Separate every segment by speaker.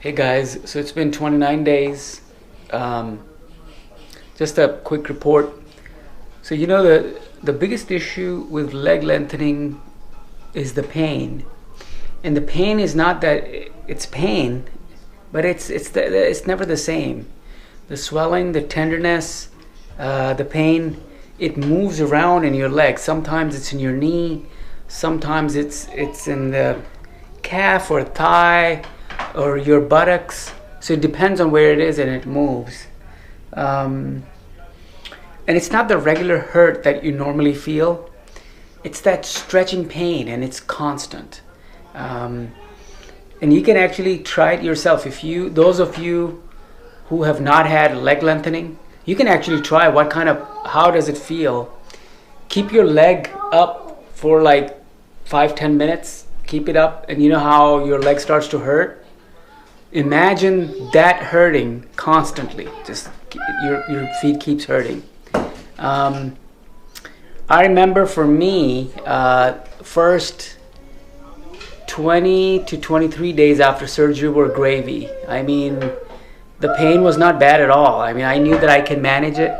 Speaker 1: Hey guys, so it's been 29 days. Um, just a quick report. So the biggest issue with leg lengthening is the pain, and the pain is not that it's pain, but it's never the same. The swelling, the tenderness, the pain, it moves around in your leg. Sometimes it's in your knee, sometimes it's in the calf or thigh or your buttocks. So it depends on where it is and it moves. And it's not the regular hurt that you normally feel. It's that stretching pain, and it's constant. And you can actually try it yourself. Those of you who have not had leg lengthening, you can actually try how does it feel. Keep your leg up for like 5-10 minutes. Keep it up, and you know how your leg starts to hurt? Imagine that hurting constantly. Just your feet keeps hurting. I remember for me, first 20 to 23 days after surgery were gravy. I mean, the pain was not bad at all. I mean, I knew that I can manage it.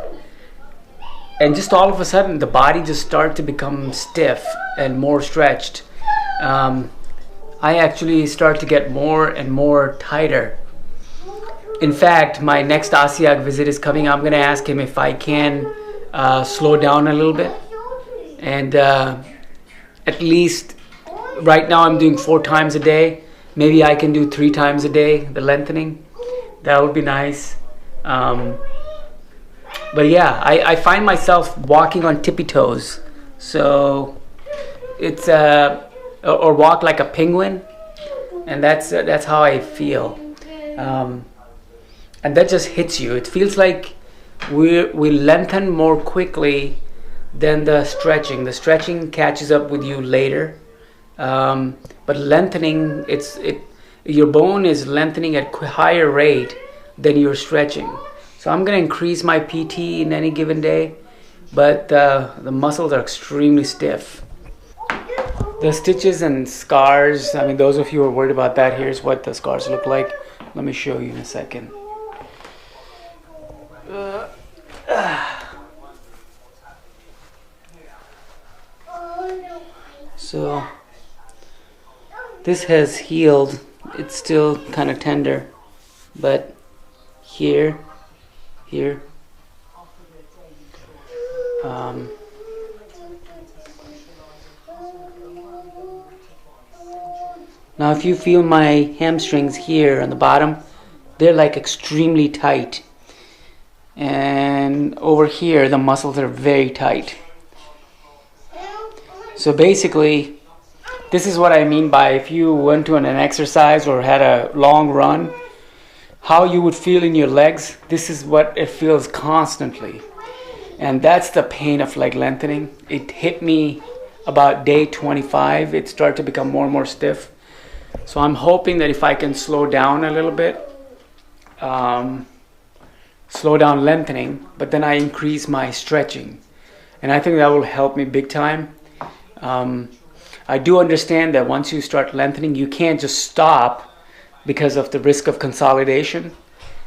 Speaker 1: And just all of a sudden, the body just started to become stiff and more stretched. I actually start to get more and more tighter. In fact, my next Assayag visit is coming. I'm going to ask him if I can slow down a little bit. And at least right now I'm doing 4 times a day. Maybe I can do 3 times a day, the lengthening. That would be nice. But yeah, I find myself walking on tippy toes. So it's or walk like a penguin, and that's how I feel. And that just hits you. It feels like we lengthen more quickly than the stretching. The stretching catches up with you later, but lengthening, your bone is lengthening at higher rate than you're stretching. So I'm going to increase my PT in any given day, but the muscles are extremely stiff. The stitches and scars, I mean, those of you who are worried about that, here's what the scars look like. Let me show you in a second. So this has healed. It's still kind of tender, but here. Now if you feel my hamstrings here on the bottom, they're like extremely tight. And over here, the muscles are very tight. So basically, this is what I mean by if you went to an exercise or had a long run, how you would feel in your legs, this is what it feels constantly. And that's the pain of leg lengthening. It hit me about day 25. It started to become more and more stiff. So I'm hoping that if I can slow down a little bit, slow down lengthening, but then I increase my stretching. And I think that will help me big time. I do understand that once you start lengthening, you can't just stop because of the risk of consolidation.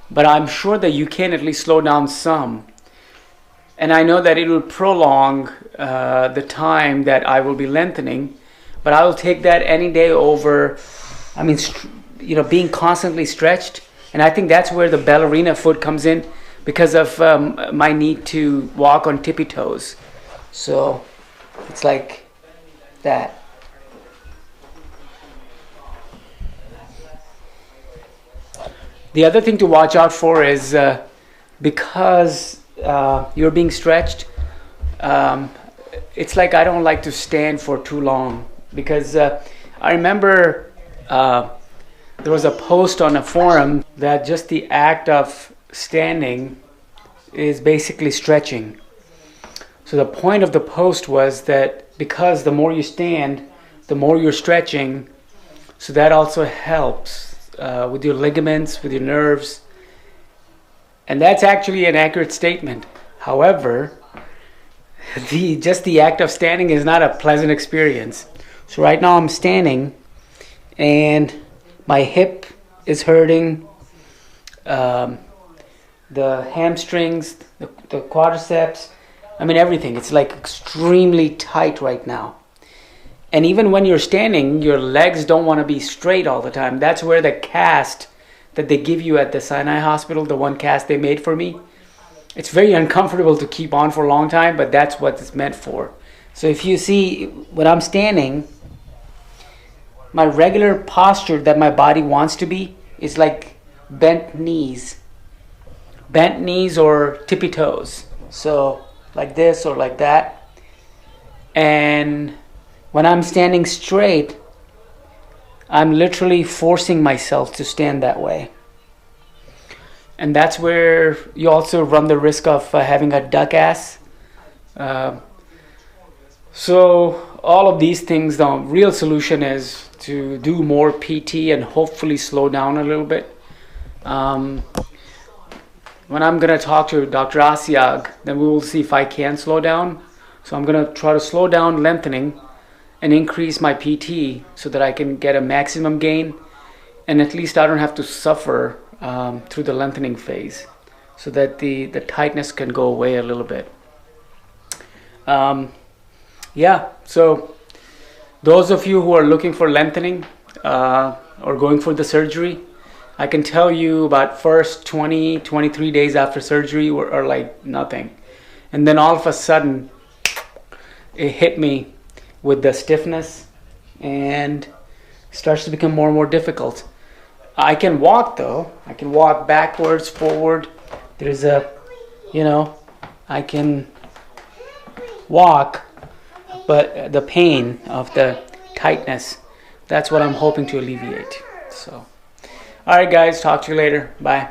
Speaker 1: But I'm sure that you can at least slow down some. And I know that it will prolong the time that I will be lengthening, but I will take that any day over, being constantly stretched. And I think that's where the ballerina foot comes in because of my need to walk on tippy toes. So it's like that. The other thing to watch out for is because you're being stretched, it's like I don't like to stand for too long because I remember there was a post on a forum that just the act of standing is basically stretching. So the point of the post was that because the more you stand, the more you're stretching, so that also helps with your ligaments, with your nerves. And that's actually an accurate statement. However, the act of standing is not a pleasant experience. So right now I'm standing and my hip is hurting. Um, the hamstrings, the quadriceps, I mean everything. It's like extremely tight right now. And even when you're standing, your legs don't want to be straight all the time. That's where the cast that they give you at the Sinai Hospital, the one cast they made for me, it's very uncomfortable to keep on for a long time, but that's what it's meant for. So if you see when I'm standing, my regular posture that my body wants to be is like bent knees or tippy toes. So like this or like that. And when I'm standing straight, I'm literally forcing myself to stand that way. And that's where you also run the risk of having a duck ass. So all of these things, the real solution is to do more PT and hopefully slow down a little bit. When I'm going to talk to Dr. Assayag, then we will see if I can slow down. So I'm going to try to slow down lengthening and increase my PT so that I can get a maximum gain, and at least I don't have to suffer through the lengthening phase, so that the tightness can go away a little bit. Yeah, so those of you who are looking for lengthening or going for the surgery, I can tell you about first 23 days after surgery are like nothing. And then all of a sudden, it hit me with the stiffness and starts to become more and more difficult. I can walk though. I can walk backwards, forward. There's I can walk, but the pain of the tightness, that's what I'm hoping to alleviate. So, all right guys, talk to you later. Bye.